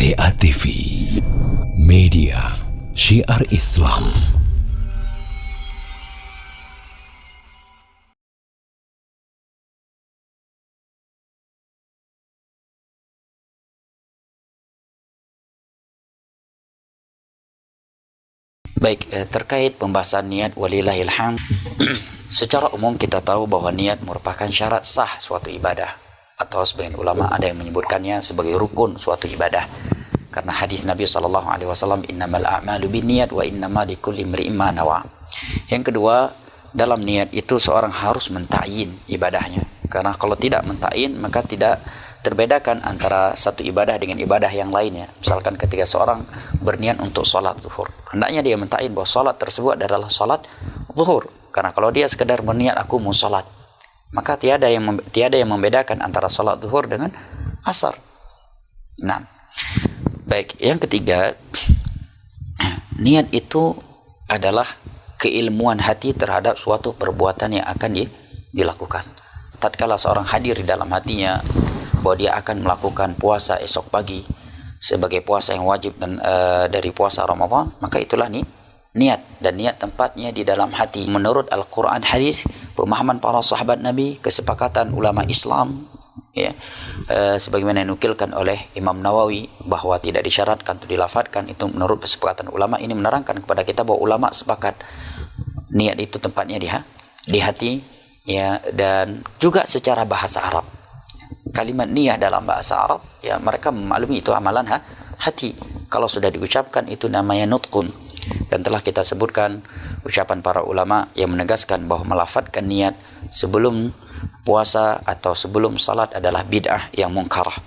TA TV, media syiar Islam. Baik, terkait pembahasan niat walillahil hamd. Secara umum kita tahu bahwa niat merupakan syarat sah suatu ibadah, atau sebagian ulama ada yang menyebutkannya sebagai rukun suatu ibadah. Karena hadis Nabi SAW, innamal a'malu binniyat wa innama likulli imri'in ma nawa. Yang kedua, dalam niat itu seorang harus mentakyin ibadahnya. Karena kalau tidak mentakyin, maka tidak terbedakan antara satu ibadah dengan ibadah yang lainnya. Misalkan ketika seorang berniat untuk sholat zuhur, hendaknya dia mentakyin bahwa sholat tersebut adalah sholat zuhur. Karena kalau dia sekedar berniat aku mau sholat, maka tiada yang membedakan antara sholat zuhur dengan asar. Nah, baik, yang ketiga, niat itu adalah keilmuan hati terhadap suatu perbuatan yang akan dilakukan. Tatkala seorang hadir di dalam hatinya bahwa dia akan melakukan puasa esok pagi sebagai puasa yang wajib dan dari puasa Ramadan, maka itulah niat, dan niat tempatnya di dalam hati. Menurut Al-Quran, hadis, pemahaman para sahabat Nabi, kesepakatan ulama Islam, ya, sebagaimana dinukilkan oleh Imam Nawawi bahwa tidak disyaratkan untuk dilafadzkan, itu menurut kesepakatan ulama. Ini menerangkan kepada kita bahwa ulama sepakat niat itu tempatnya di hati, ya, dan juga secara bahasa Arab. Kalimat niat dalam bahasa Arab, ya, mereka memaklumi itu amalan hati. Kalau sudah diucapkan itu namanya nutqun. Dan telah kita sebutkan ucapan para ulama yang menegaskan bahwa melafadzkan niat sebelum puasa atau sebelum salat adalah bid'ah yang mungkarah,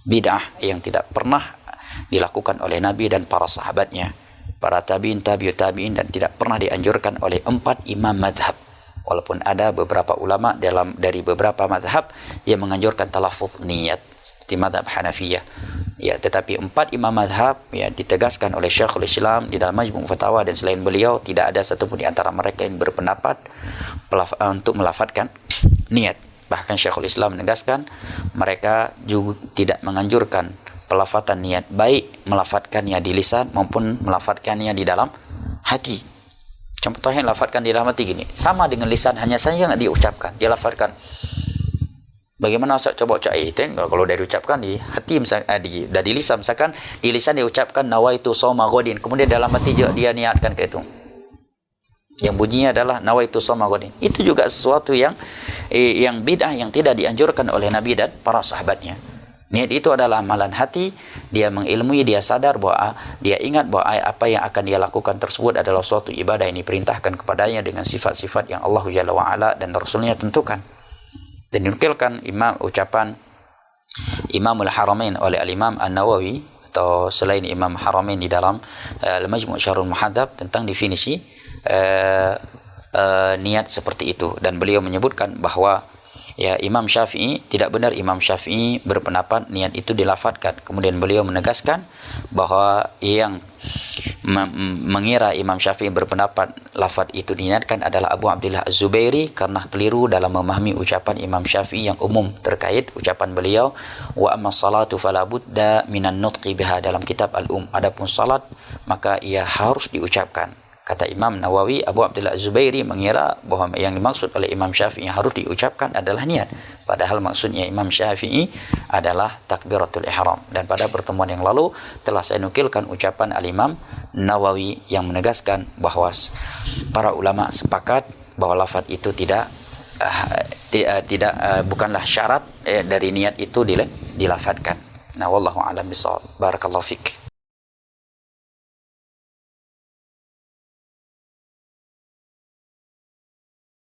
bid'ah yang tidak pernah dilakukan oleh Nabi dan para sahabatnya, para tabi'in, tabi'ut tabi'in, dan tidak pernah dianjurkan oleh 4 imam mazhab. Walaupun ada beberapa ulama dari beberapa mazhab yang menganjurkan talaffuz niat, seperti mazhab Hanafiyah, ya, tetapi 4 imam mazhab, ya, ditegaskan oleh Syekhul Islam di dalam Majmu' Fatawa, dan selain beliau tidak ada satupun di antara mereka yang berpendapat untuk melafadzkan niat. Bahkan Syekhul Islam menegaskan mereka juga tidak menganjurkan pelafatan niat, baik melafadzkannya di lisan maupun melafadzkannya di dalam hati. Contohnya lafadzkan di dalam hati gini, sama dengan lisan, hanya saja nggak diucapkan, dia lafadzkan. Bagaimana saya coba ucap itu? Kalau dari ucapkan di hati, misalkan di lisan, misalkan di lisan dia ucapkan nawaitu shauma ghadin, kemudian dalam hati dia niatkan ke itu, yang bunyinya adalah nawaitu shauma ghadin. Itu juga sesuatu yang bid'ah, yang tidak dianjurkan oleh Nabi dan para sahabatnya. Niat itu adalah amalan hati, dia mengilmui, dia sadar bahwa dia ingat bahwa apa yang akan dia lakukan tersebut adalah suatu ibadah yang diperintahkan kepadanya dengan sifat-sifat yang Allah Jalla wa'ala dan Rasulnya tentukan. Dan dinukilkan ucapan Imamul Haramain oleh Al-Imam An-Nawawi, atau selain Imam Haramain, di dalam Al-Majmu' Syarhul Muhadzab tentang definisi niat seperti itu. Dan beliau menyebutkan bahwa, ya, Imam Syafi'i, tidak benar Imam Syafi'i berpendapat niat itu dilafadzkan. Kemudian beliau menegaskan bahwa yang mengira Imam Syafi'i berpendapat lafadz itu diniatkan adalah Abu Abdullah Az-Zubairi, karena keliru dalam memahami ucapan Imam Syafi'i yang umum terkait ucapan beliau, wa amma salatu fala budda minan nutqi biha, dalam kitab Al-Um. Adapun salat maka ia harus diucapkan. Kata Imam Nawawi, Abu Abdullah Az-Zubairi mengira bahwa yang dimaksud oleh Imam Syafi'i yang harus diucapkan adalah niat. Padahal maksudnya Imam Syafi'i adalah takbiratul ihram. Dan pada pertemuan yang lalu telah saya nukilkan ucapan Al-Imam Nawawi yang menegaskan bahwa para ulama sepakat bahwa lafaz itu bukanlah syarat dari niat itu dilafadzkan. Nah, wallahu a'lam bishawab. Barakallahu fik.